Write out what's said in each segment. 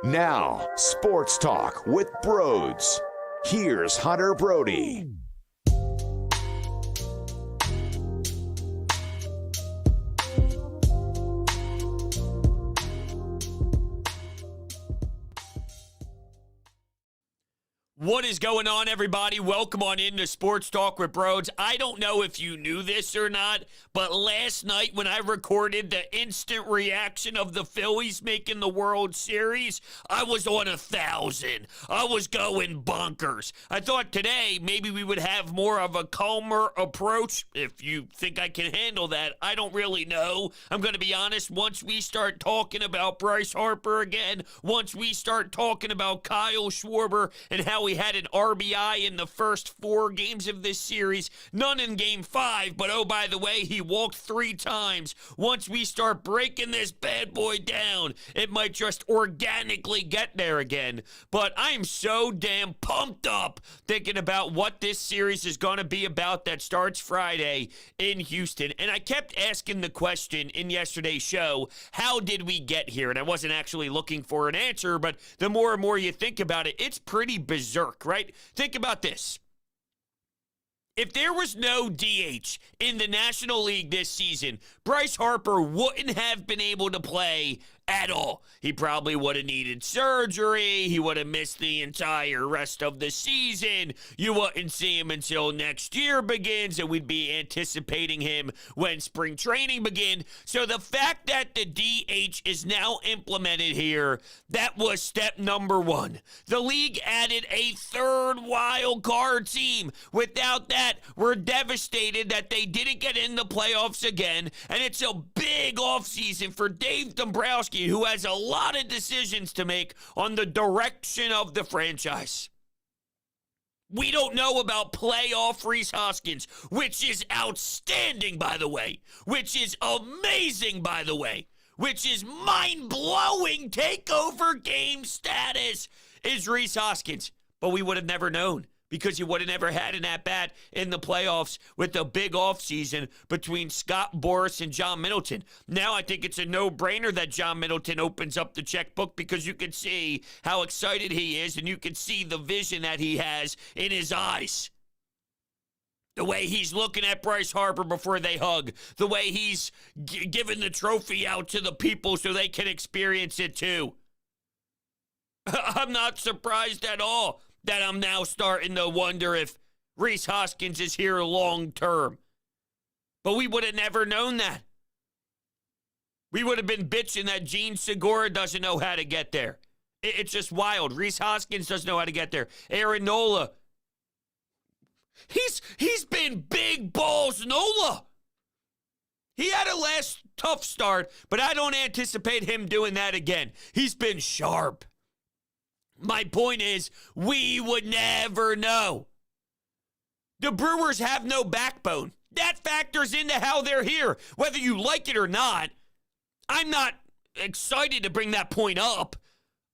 Now, Sports Talk with Broads. Here's Hunter Brody. What is going on, everybody? Welcome on into Sports Talk with Broads. I don't know if you knew this or not, but last night when I recorded the instant reaction of the Phillies making the World Series, I was on 1,000. I was going bonkers. I thought today maybe we would have more of a calmer approach. If you think I can handle that, I don't really know. I'm going to be honest, once we start talking about Bryce Harper again, once we start talking about Kyle Schwarber and how he had an RBI in the first 4 games of this series, none in Game 5, but oh, by the way, he walked 3 times. Once we start breaking this bad boy down, it might just organically get there again. But I'm so damn pumped up thinking about what this series is going to be about that starts Friday in Houston. And I kept asking the question in yesterday's show, how did we get here? And I wasn't actually looking for an answer, but the more and more you think about it, it's pretty bizarre. Right? Think about this. If there was no DH in the National League this season, Bryce Harper wouldn't have been able to play at all. He probably would have needed surgery. He would have missed the entire rest of the season. You wouldn't see him until next year begins, and we'd be anticipating him when spring training begins. So the fact that the DH is now implemented here, that was step number 1. The league added a 3rd wild card team. Without that, we're devastated that they didn't get in the playoffs again, and it's a big offseason for Dave Dombrowski, who has a lot of decisions to make on the direction of the franchise. We don't know about playoff Rhys Hoskins, which is outstanding, by the way, which is amazing, by the way, which is mind-blowing takeover game status is Rhys Hoskins. But we would have never known, because you would have never had an at-bat in the playoffs with the big offseason between Scott Boras and John Middleton. Now I think it's a no-brainer that John Middleton opens up the checkbook, because you can see how excited he is, and you can see the vision that he has in his eyes. The way he's looking at Bryce Harper before they hug. The way he's giving the trophy out to the people so they can experience it too. I'm not surprised at all that I'm now starting to wonder if Rhys Hoskins is here long term. But we would have never known that. We would have been bitching that Gene Segura doesn't know how to get there. It's just wild. Rhys Hoskins doesn't know how to get there. Aaron Nola. He's been big balls Nola. He had a last tough start, but I don't anticipate him doing that again. He's been sharp. My point is, we would never know. The Brewers have no backbone. That factors into how they're here, whether you like it or not. I'm not excited to bring that point up.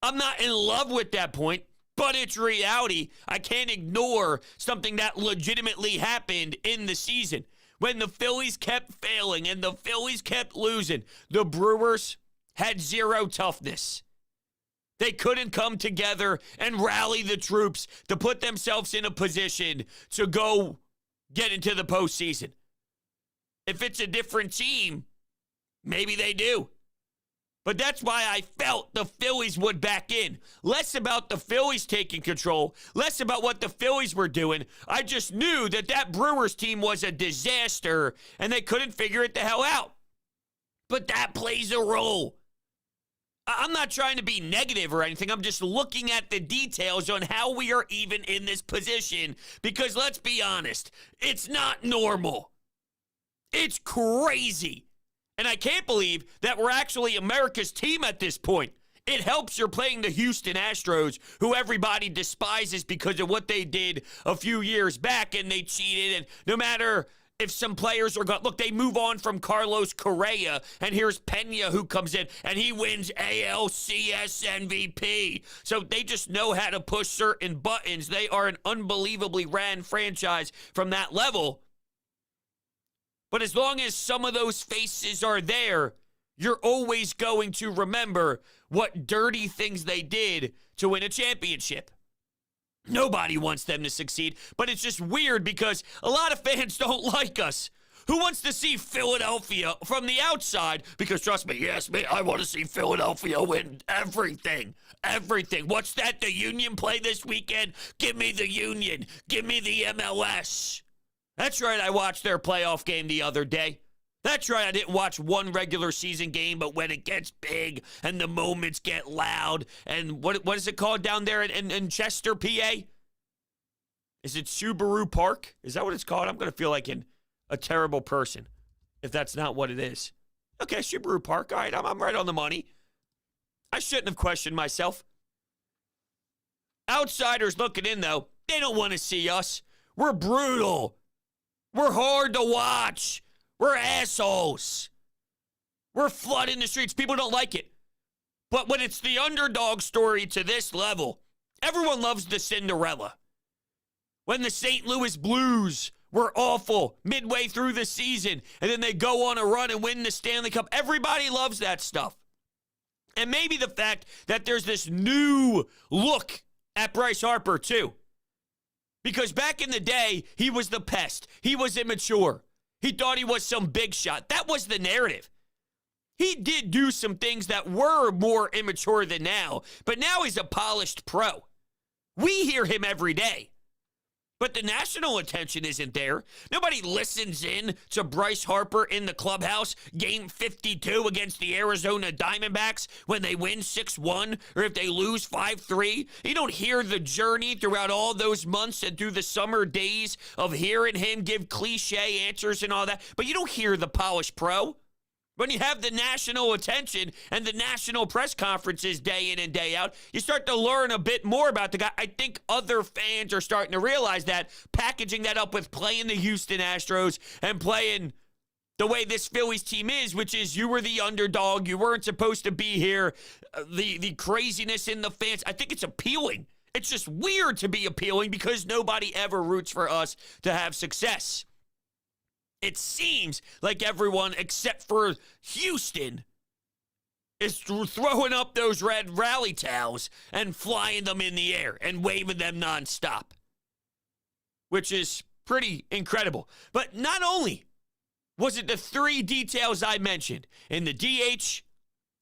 I'm not in love with that point, but it's reality. I can't ignore something that legitimately happened in the season. When the Phillies kept failing and the Phillies kept losing, the Brewers had zero toughness. They couldn't come together and rally the troops to put themselves in a position to go get into the postseason. If it's a different team, maybe they do. But that's why I felt the Phillies would back in. Less about the Phillies taking control, less about what the Phillies were doing. I just knew that that Brewers team was a disaster and they couldn't figure it the hell out. But that plays a role. I'm not trying to be negative or anything. I'm just looking at the details on how we are even in this position, because let's be honest, it's not normal. It's crazy. And I can't believe that we're actually America's team at this point. It helps you're playing the Houston Astros, who everybody despises because of what they did a few years back, and they cheated, and no matter if some players are gone, look, they move on from Carlos Correa, and here's Pena who comes in, and he wins ALCS MVP. So they just know how to push certain buttons. They are an unbelievably ran franchise from that level. But as long as some of those faces are there, you're always going to remember what dirty things they did to win a championship. Nobody wants them to succeed, but it's just weird because a lot of fans don't like us. Who wants to see Philadelphia from the outside? Because trust me, yes, me, I want to see Philadelphia win everything. Everything. What's that? The Union play this weekend? Give me the Union. Give me the MLS. That's right, I watched their playoff game the other day. That's right, I didn't watch one regular season game, but when it gets big and the moments get loud, and what is it called down there in Chester, PA? Is it Subaru Park? Is that what it's called? I'm going to feel like a terrible person if that's not what it is. Okay, Subaru Park. All right, I'm right on the money. I shouldn't have questioned myself. Outsiders looking in, though, they don't want to see us. We're brutal. We're hard to watch. We're assholes. We're flooding the streets. People don't like it. But when it's the underdog story to this level, everyone loves the Cinderella. When the St. Louis Blues were awful midway through the season, and then they go on a run and win the Stanley Cup, everybody loves that stuff. And maybe the fact that there's this new look at Bryce Harper, too. Because back in the day, he was the pest. He was immature. He thought he was some big shot. That was the narrative. He did do some things that were more immature than now, but now he's a polished pro. We hear him every day. But the national attention isn't there. Nobody listens in to Bryce Harper in the clubhouse, game 52 against the Arizona Diamondbacks when they win 6-1 or if they lose 5-3. You don't hear the journey throughout all those months and through the summer days of hearing him give cliche answers and all that. But you don't hear the polished pro. When you have the national attention and the national press conferences day in and day out, you start to learn a bit more about the guy. I think other fans are starting to realize that, packaging that up with playing the Houston Astros and playing the way this Phillies team is, which is you were the underdog, you weren't supposed to be here, the craziness in the fans. I think it's appealing. It's just weird to be appealing because nobody ever roots for us to have success. It seems like everyone except for Houston is throwing up those red rally towels and flying them in the air and waving them nonstop, which is pretty incredible. But not only was it the three details I mentioned in the DH,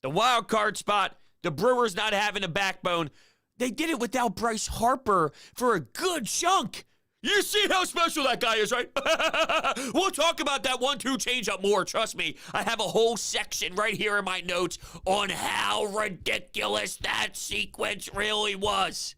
the wild card spot, the Brewers not having a backbone, they did it without Bryce Harper for a good chunk. You see how special that guy is, right? We'll talk about that 1-2 changeup more. Trust me, I have a whole section right here in my notes on how ridiculous that sequence really was.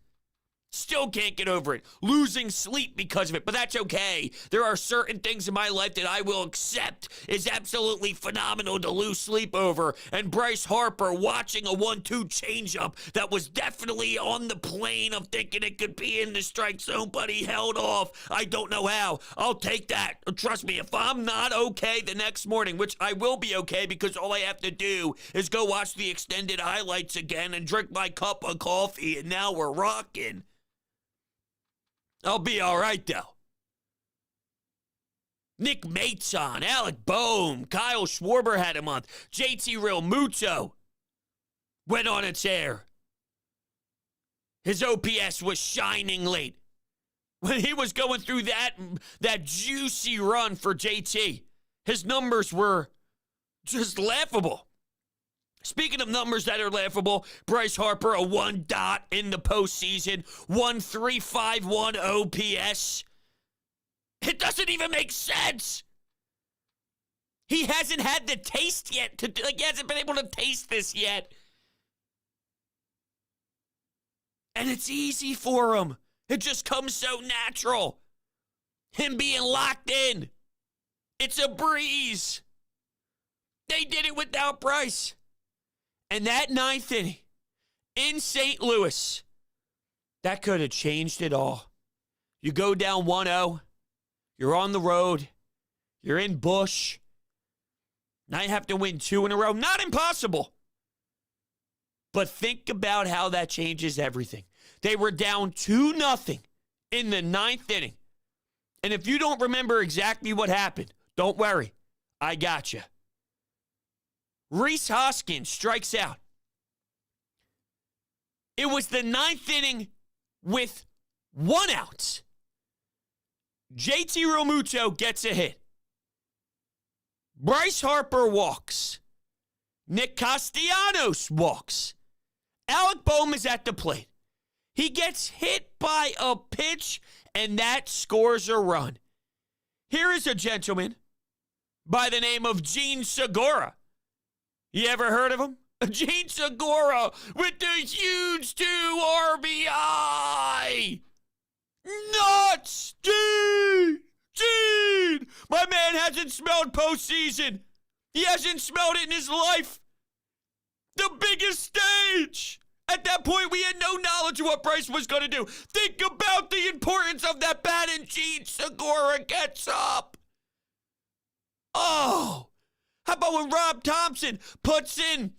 Still can't get over it. Losing sleep because of it, but that's okay. There are certain things in my life that I will accept is absolutely phenomenal to lose sleep over. And Bryce Harper watching a 1-2 changeup that was definitely on the plane of thinking it could be in the strike zone, but he held off. I don't know how. I'll take that. Trust me, if I'm not okay the next morning, which I will be okay because all I have to do is go watch the extended highlights again and drink my cup of coffee, and now we're rocking. I'll be all right, though. Nick Maton, Alec Boehm, Kyle Schwarber had a month. JT Realmuto went on a tear. His OPS was shining late. When he was going through that juicy run for JT, his numbers were just laughable. Speaking of numbers that are laughable, Bryce Harper, a 1 dot in the postseason, 1.351 OPS. It doesn't even make sense. He hasn't had the taste yet. He hasn't been able to taste this yet. And it's easy for him. It just comes so natural. Him being locked in. It's a breeze. They did it without Bryce. And that ninth inning in St. Louis, that could have changed it all. You go down 1-0, you're on the road, you're in Busch. Now you have to win 2 in a row. Not impossible. But think about how that changes everything. They were down 2-0 in the ninth inning. And if you don't remember exactly what happened, don't worry. I got you. Rhys Hoskins strikes out. It was the 9th inning with 1 out. JT Realmuto gets a hit. Bryce Harper walks. Nick Castellanos walks. Alec Bohm is at the plate. He gets hit by a pitch, and that scores a run. Here is a gentleman by the name of Gene Segura. You ever heard of him? Gene Segura with the huge 2 RBI. Nuts! Gene! My man hasn't smelled postseason. He hasn't smelled it in his life. The biggest stage. At that point, we had no knowledge of what Bryce was going to do. Think about the importance of that bat, and Gene Segura gets up. Oh, how about when Rob Thompson puts in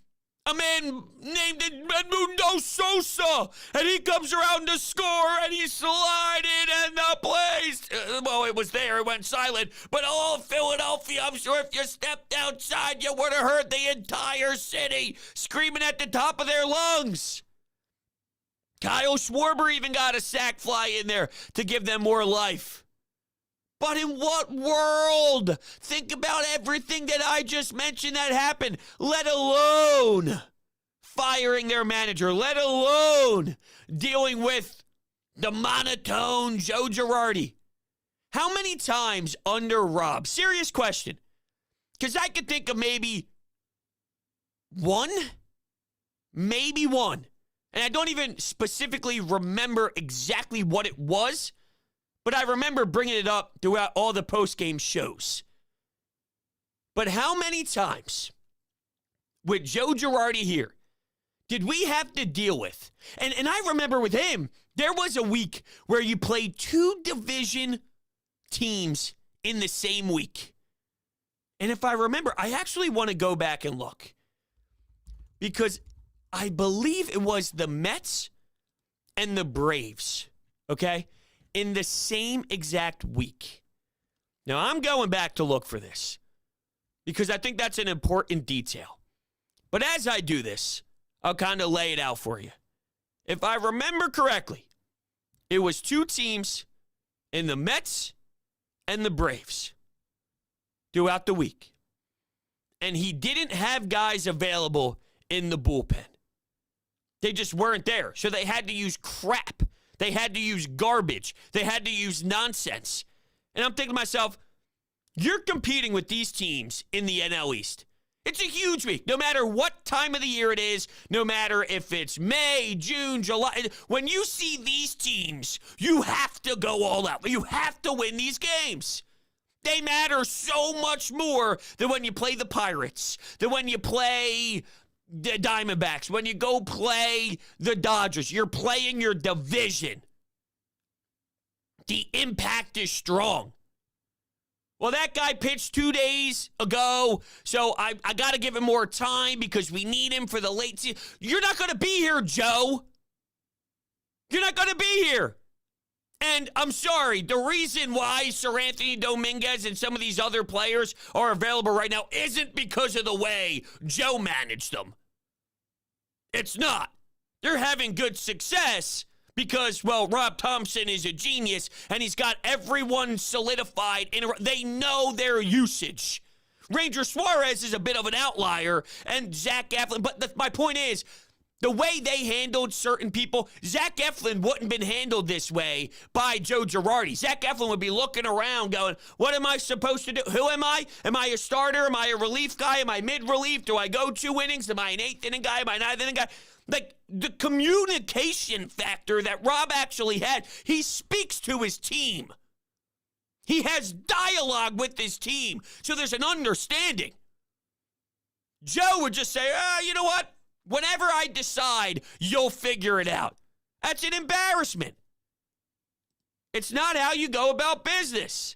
a man named Edmundo Sosa, and he comes around to score, and he's sliding, and the place, well, it was there, it went silent, but all of Philadelphia, I'm sure if you stepped outside, you would have heard the entire city screaming at the top of their lungs. Kyle Schwarber even got a sac fly in there to give them more life. But in what world? Think about everything that I just mentioned that happened, let alone firing their manager, let alone dealing with the monotone Joe Girardi. How many times under Rob? Serious question. Because I could think of maybe one. And I don't even specifically remember exactly what it was. But I remember bringing it up throughout all the post-game shows. But how many times with Joe Girardi here did we have to deal with? And I remember with him, there was a week where you played 2 division teams in the same week. And if I remember, I actually want to go back and look. Because I believe it was the Mets and the Braves, okay? In the same exact week. Now, I'm going back to look for this because I think that's an important detail. But as I do this, I'll kind of lay it out for you. If I remember correctly, it was 2 teams in the Mets and the Braves throughout the week. And he didn't have guys available in the bullpen. They just weren't there. So they had to use crap. They had to use garbage. They had to use nonsense. And I'm thinking to myself, you're competing with these teams in the NL East. It's a huge week. No matter what time of the year it is, no matter if it's May, June, July, when you see these teams, you have to go all out. You have to win these games. They matter so much more than when you play the Pirates, than when you play the Diamondbacks, when you go play the Dodgers. You're playing your division. The impact is strong. Well, that guy pitched 2 days ago, so I got to give him more time because we need him for the late season. You're not going to be here, Joe. You're not going to be here. And I'm sorry, the reason why Sir Anthony Dominguez and some of these other players are available right now isn't because of the way Joe managed them. It's not. They're having good success because, well, Rob Thompson is a genius and he's got everyone solidified. They know their usage. Ranger Suarez is a bit of an outlier and Zack Eflin, but my point is, the way they handled certain people, Zack Eflin wouldn't been handled this way by Joe Girardi. Zack Eflin would be looking around going, what am I supposed to do? Who am I? Am I a starter? Am I a relief guy? Am I mid-relief? Do I go 2 innings? Am I an 8th inning guy? Am I a 9th inning guy? Like, the communication factor that Rob actually had, he speaks to his team. He has dialogue with his team, so there's an understanding. Joe would just say, you know what? Whenever I decide, you'll figure it out. That's an embarrassment. It's not how you go about business.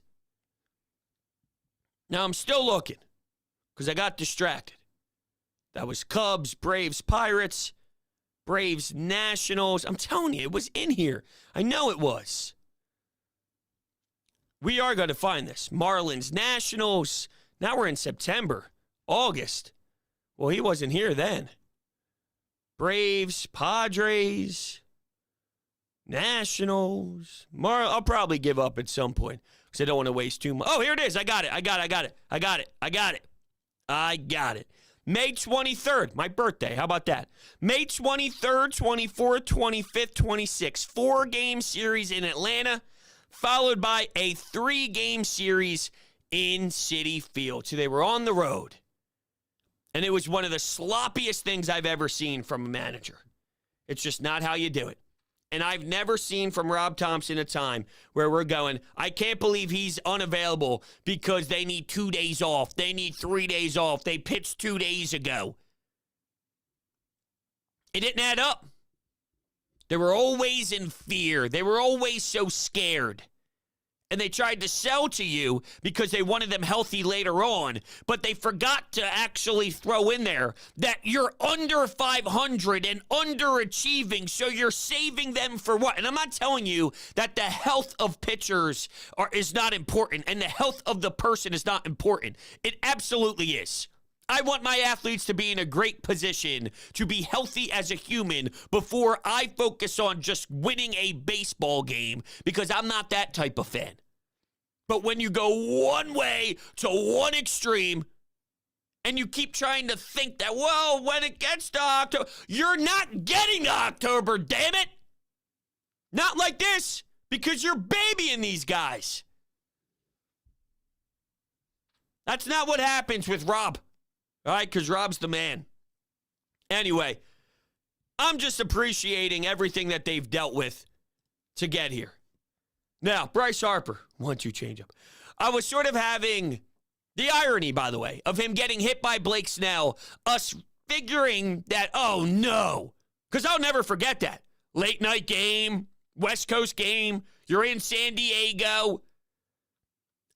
Now, I'm still looking because I got distracted. That was Cubs, Braves, Pirates, Braves, Nationals. I'm telling you, it was in here. I know it was. We are going to find this. Marlins, Nationals. Now we're in September, August. Well, he wasn't here then. Braves, Padres, Nationals. I'll probably give up at some point because I don't want to waste too much. Oh, here it is. I got it. May 23rd, my birthday. How about that? May 23rd, 24th, 25th, 26th. 4-game series in Atlanta, followed by a 3-game series in Citi Field. So they were on the road. And it was one of the sloppiest things I've ever seen from a manager. It's just not how you do it. And I've never seen from Rob Thompson a time where we're going, I can't believe he's unavailable because they need 2 days off. They need 3 days off. They pitched 2 days ago. It didn't add up. They were always in fear. They were always so scared. And they tried to sell to you because they wanted them healthy later on, but they forgot to actually throw in there that you're under 500 and underachieving, so you're saving them for what? And I'm not telling you that the health of pitchers is not important and the health of the person is not important. It absolutely is. I want my athletes to be in a great position to be healthy as a human before I focus on just winning a baseball game because I'm not that type of fan. But when you go one way to one extreme and you keep trying to think that, well, when it gets to October, you're not getting to October, damn it. Not like this because you're babying these guys. That's not what happens with Rob. All right, because Rob's the man. Anyway, I'm just appreciating everything that they've dealt with to get here. Now, Bryce Harper, 1-2 changeup. I was sort of having the irony, by the way, of him getting hit by Blake Snell, us figuring that, oh, no. Because I'll never forget that. Late night game, West Coast game, you're in San Diego.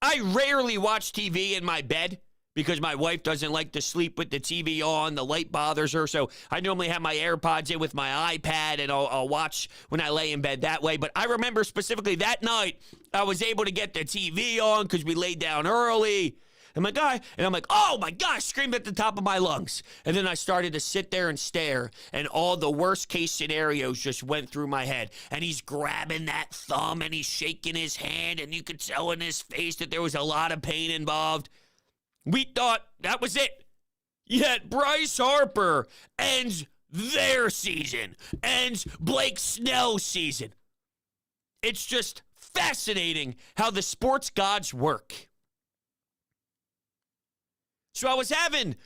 I rarely watch TV in my bed because my wife doesn't like to sleep with the TV on. The light bothers her, so I normally have my AirPods in with my iPad, and I'll watch when I lay in bed that way. But I remember specifically that night, I was able to get the TV on because we laid down early. And my guy, and I'm like, oh my gosh, screamed at the top of my lungs. And then I started to sit there and stare, and all the worst case scenarios just went through my head. And he's grabbing that thumb, and he's shaking his hand, and you could tell in his face that there was a lot of pain involved. We thought that was it. Yet Bryce Harper ends their season, ends Blake Snell's season. It's just fascinating how the sports gods work. So I was having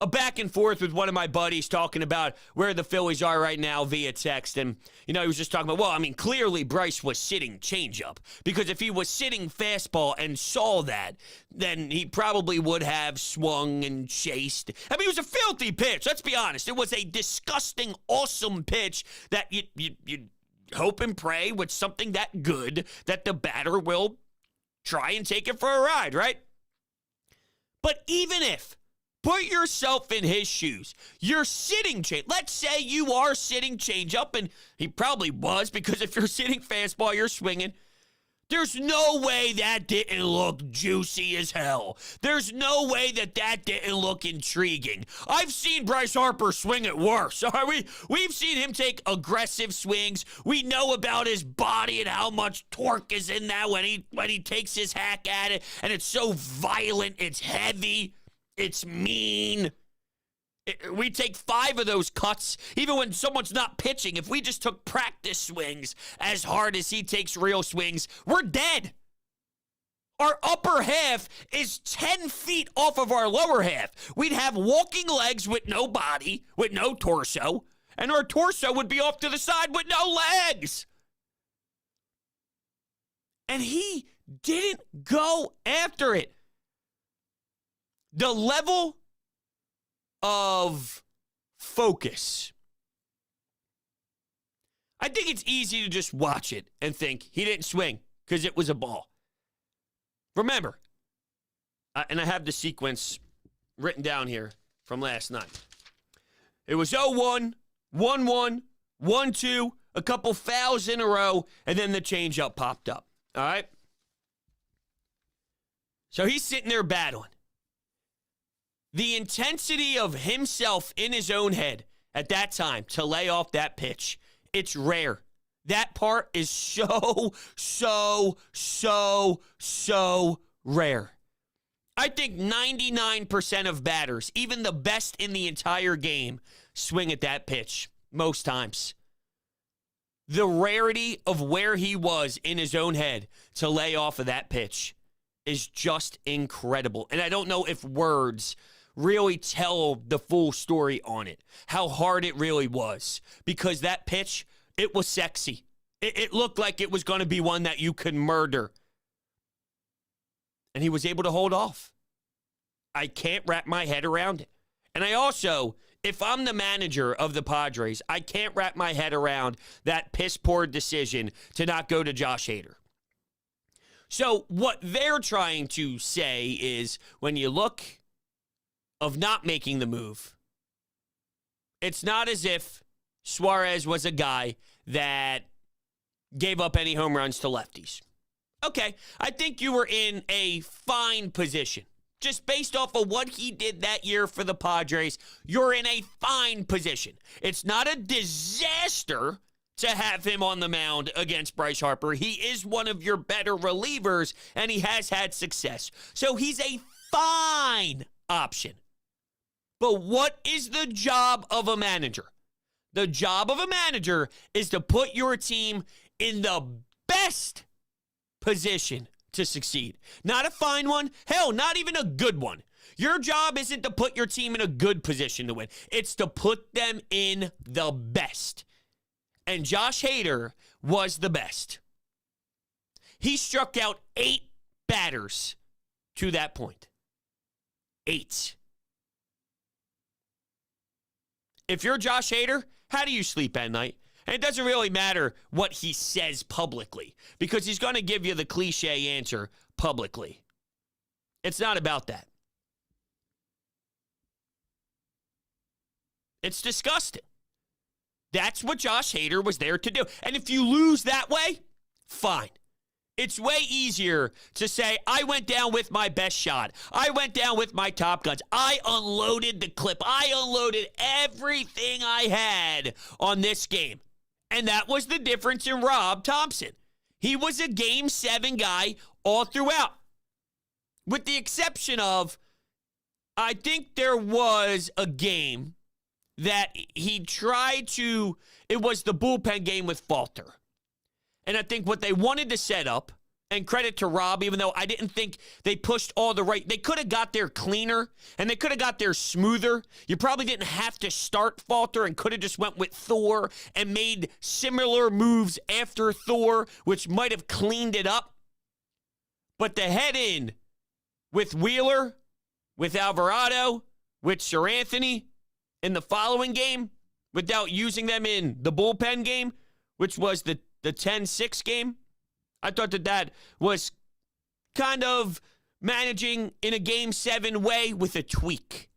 a back and forth with one of my buddies talking about where the Phillies are right now via text. And, he was just talking about, well, I mean, clearly Bryce was sitting changeup. Because if he was sitting fastball and saw that, then he probably would have swung and chased. I mean, it was a filthy pitch. Let's be honest. It was a disgusting, awesome pitch that you hope and pray with something that good that the batter will try and take it for a ride, right? But even if, put yourself in his shoes, you're sitting change. Let's say you are sitting change up, and he probably was, because if you're sitting fastball, you're swinging. There's no way that didn't look juicy as hell. There's no way that didn't look intriguing. I've seen Bryce Harper swing it worse. We've seen him take aggressive swings. We know about his body and how much torque is in that when he takes his hack at it, and it's so violent, it's heavy, it's mean. We take 5 of those cuts, even when someone's not pitching. If we just took practice swings as hard as he takes real swings, we're dead. Our upper half is 10 feet off of our lower half. We'd have walking legs with no body, with no torso, and our torso would be off to the side with no legs. And he didn't go after it. The level of focus. I think it's easy to just watch it and think he didn't swing because it was a ball. Remember, and I have the sequence written down here from last night. It was 0-1, 1-1, 1-2, a couple fouls in a row, and then the changeup popped up. All right? So he's sitting there battling. The intensity of himself in his own head at that time to lay off that pitch, it's rare. That part is so rare. I think 99% of batters, even the best in the entire game, swing at that pitch most times. The rarity of where he was in his own head to lay off of that pitch is just incredible. And I don't know if words really tell the full story on it, how hard it really was. Because that pitch, it was sexy. It looked like it was going to be one that you could murder. And he was able to hold off. I can't wrap my head around it. And I also, if I'm the manager of the Padres, I can't wrap my head around that piss-poor decision to not go to Josh Hader. So what they're trying to say is, when you look of not making the move, it's not as if Suarez was a guy that gave up any home runs to lefties. Okay, I think you were in a fine position. Just based off of what he did that year for the Padres, you're in a fine position. It's not a disaster to have him on the mound against Bryce Harper. He is one of your better relievers, and he has had success. So he's a fine option. But what is the job of a manager? The job of a manager is to put your team in the best position to succeed. Not a fine one. Hell, not even a good one. Your job isn't to put your team in a good position to win. It's to put them in the best. And Josh Hader was the best. He struck out 8 batters to that point. 8. If you're Josh Hader, how do you sleep at night? And it doesn't really matter what he says publicly, because he's going to give you the cliche answer publicly. It's not about that. It's disgusting. That's what Josh Hader was there to do. And if you lose that way, fine. It's way easier to say, I went down with my best shot. I went down with my top guns. I unloaded the clip. I unloaded everything I had on this game. And that was the difference in Rob Thompson. He was a Game 7 guy all throughout. With the exception of, I think there was a game that he tried to, it was the bullpen game with Falter. And I think what they wanted to set up, and credit to Rob, even though I didn't think they pushed all the right, they could have got there cleaner, and they could have got there smoother. You probably didn't have to start Falter and could have just went with Thor and made similar moves after Thor, which might have cleaned it up. But the head in with Wheeler, with Alvarado, with Sir Anthony in the following game, without using them in the bullpen game, which was the 10-6 game, I thought that was kind of managing in a Game 7 way with a tweak.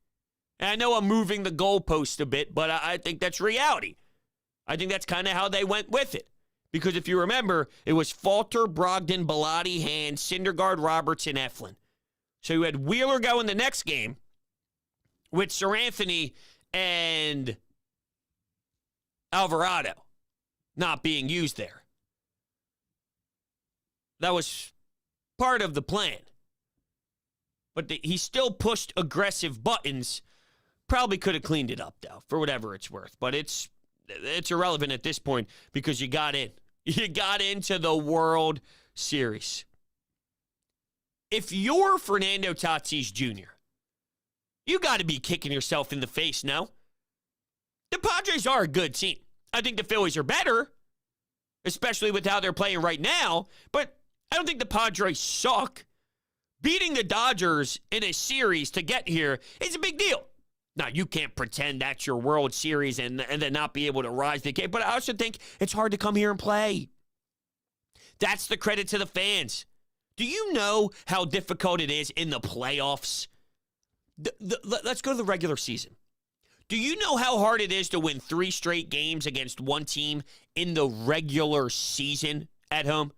And I know I'm moving the goalpost a bit, but I think that's reality. I think that's kind of how they went with it. Because if you remember, it was Falter, Brogdon, Bilotti, Hand, Syndergaard, Robertson, Eflin. So you had Wheeler go in the next game with Sir Anthony and Alvarado not being used there. That was part of the plan. But he still pushed aggressive buttons. Probably could have cleaned it up, though, for whatever it's worth. But it's irrelevant at this point because you got in. You got into the World Series. If you're Fernando Tatis Jr., you got to be kicking yourself in the face, no? The Padres are a good team. I think the Phillies are better, especially with how they're playing right now, but I don't think the Padres suck. Beating the Dodgers in a series to get here is a big deal. Now, you can't pretend that's your World Series and then not be able to rise to the game, but I also think it's hard to come here and play. That's the credit to the fans. Do you know how difficult it is in the playoffs? Let's go to the regular season. Do you know how hard it is to win 3 straight games against one team in the regular season at home?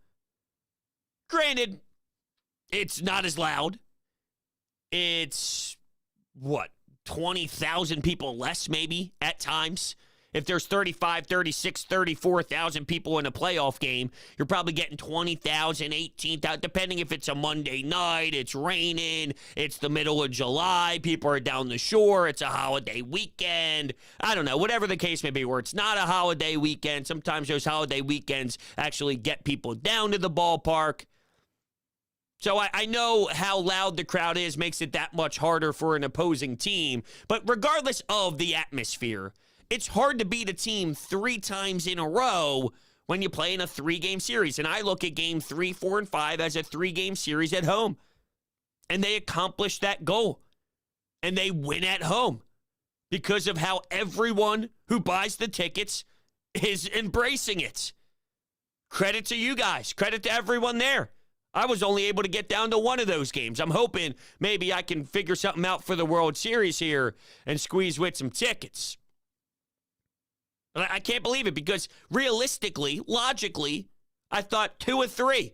Granted, it's not as loud. It's 20,000 people less maybe at times. If there's 35, 36, 34,000 people in a playoff game, you're probably getting 20,000, 18,000, depending if it's a Monday night, it's raining, it's the middle of July, people are down the shore, it's a holiday weekend. I don't know, whatever the case may be, where it's not a holiday weekend. Sometimes those holiday weekends actually get people down to the ballpark. So I know how loud the crowd is makes it that much harder for an opposing team. But regardless of the atmosphere, it's hard to beat a team 3 times in a row when you play in a 3-game series. And I look at game 3, 4, and 5 as a 3-game series at home. And they accomplish that goal. And they win at home because of how everyone who buys the tickets is embracing it. Credit to you guys. Credit to everyone there. I was only able to get down to one of those games. I'm hoping maybe I can figure something out for the World Series here and squeeze with some tickets. But I can't believe it because realistically, logically, I thought 2 or 3.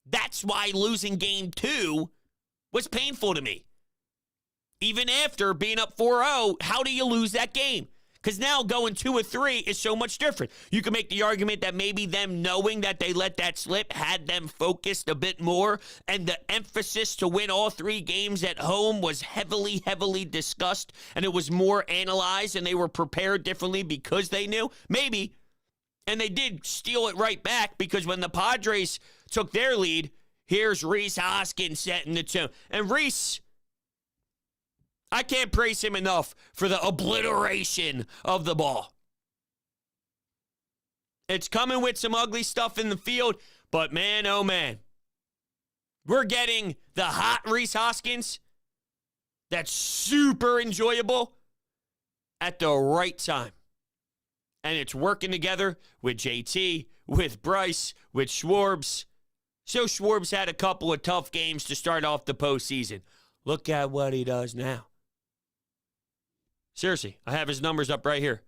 That's why losing game 2 was painful to me. Even after being up 4-0, how do you lose that game? Because now going 2 or 3 is so much different. You can make the argument that maybe them knowing that they let that slip had them focused a bit more, and the emphasis to win all 3 games at home was heavily, heavily discussed, and it was more analyzed, and they were prepared differently because they knew. Maybe. And they did steal it right back because when the Padres took their lead, here's Rhys Hoskins setting the tone. And Rhys, I can't praise him enough for the obliteration of the ball. It's coming with some ugly stuff in the field, but man, oh man. We're getting the hot Rhys Hoskins that's super enjoyable at the right time. And it's working together with JT, with Bryce, with Schwarbs. So Schwarbs had a couple of tough games to start off the postseason. Look at what he does now. Seriously, I have his numbers up right here.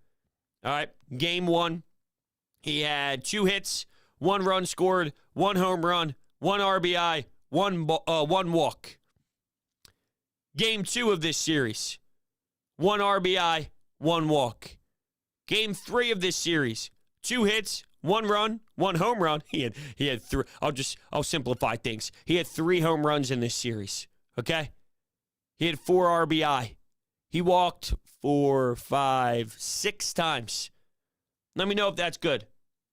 All right, game 1, he had 2 hits, 1 run scored, 1 home run, 1 RBI, 1 walk. Game 2 of this series, 1 RBI, 1 walk. Game 3 of this series, 2 hits, 1 run, 1 home run. He had 3. I'll simplify things. He had 3 home runs in this series. Okay, he had 4 RBI. He walked 4, 5, 6 times. Let me know if that's good.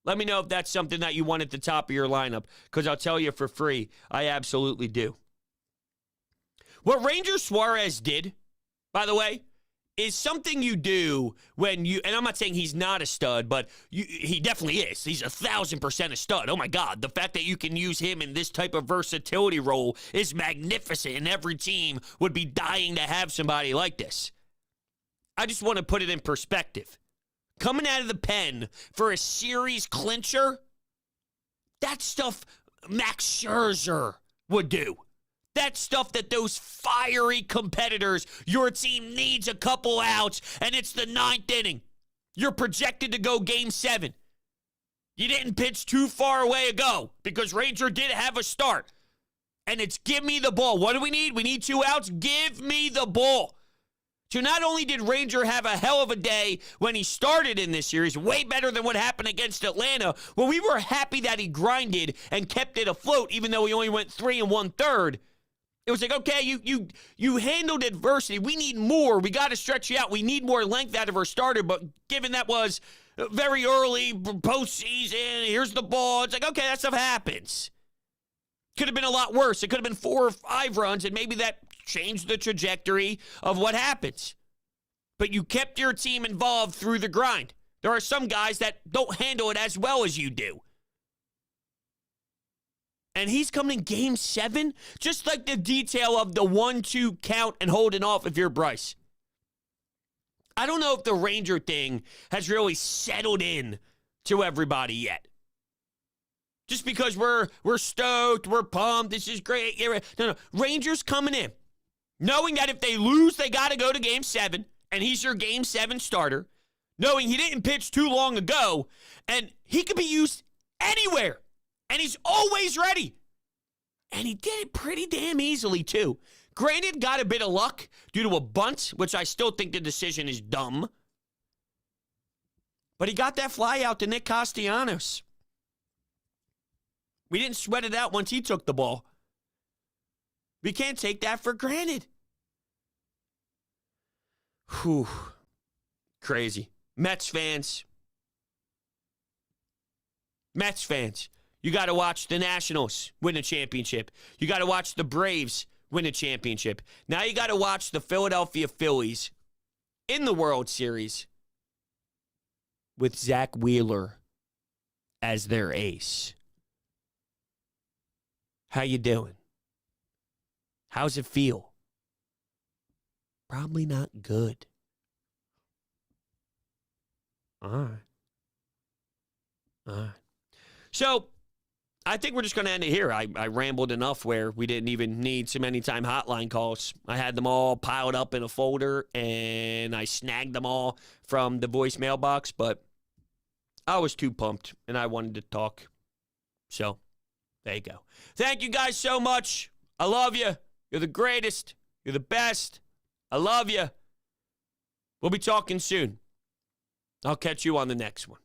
Let me know if that's something that you want at the top of your lineup, because I'll tell you for free, I absolutely do. What Ranger Suarez did, by the way, is something you do when you, and I'm not saying he's not a stud, but he definitely is. He's 1,000% a stud. Oh my God, the fact that you can use him in this type of versatility role is magnificent, and every team would be dying to have somebody like this. I just want to put it in perspective. Coming out of the pen for a series clincher, that's stuff Max Scherzer would do. That's stuff that those fiery competitors, your team needs a couple outs, and it's the 9th inning. You're projected to go game 7. You didn't pitch too far away ago because Ranger did have a start. And it's give me the ball. What do we need? We need 2 outs. Give me the ball. So not only did Ranger have a hell of a day when he started in this series, way better than what happened against Atlanta, well, we were happy that he grinded and kept it afloat, even though he only went 3 1/3. It was like, okay, you handled adversity. We need more. We got to stretch you out. We need more length out of our starter. But given that was very early postseason, here's the ball. It's like, okay, that stuff happens. Could have been a lot worse. It could have been 4 or 5 runs, and maybe that changed the trajectory of what happens. But you kept your team involved through the grind. There are some guys that don't handle it as well as you do. And he's coming in game 7, just like the detail of the 1-2 count and holding off if you're Bryce. I don't know if the Ranger thing has really settled in to everybody yet. Just because we're stoked, we're pumped, this is great. No, Rangers coming in, knowing that if they lose, they got to go to game 7, and he's your game 7 starter, knowing he didn't pitch too long ago, and he could be used anywhere. And he's always ready. And he did it pretty damn easily, too. Granted, got a bit of luck due to a bunt, which I still think the decision is dumb. But he got that fly out to Nick Castellanos. We didn't sweat it out once he took the ball. We can't take that for granted. Whew. Crazy. Mets fans, you got to watch the Nationals win a championship. You got to watch the Braves win a championship. Now you got to watch the Philadelphia Phillies in the World Series with Zack Wheeler as their ace. How you doing? How's it feel? Probably not good. All right. So, I think we're just going to end it here. I rambled enough where we didn't even need some anytime hotline calls. I had them all piled up in a folder, and I snagged them all from the voicemail box, but I was too pumped, and I wanted to talk. So, there you go. Thank you guys so much. I love you. You're the greatest. You're the best. I love you. We'll be talking soon. I'll catch you on the next one.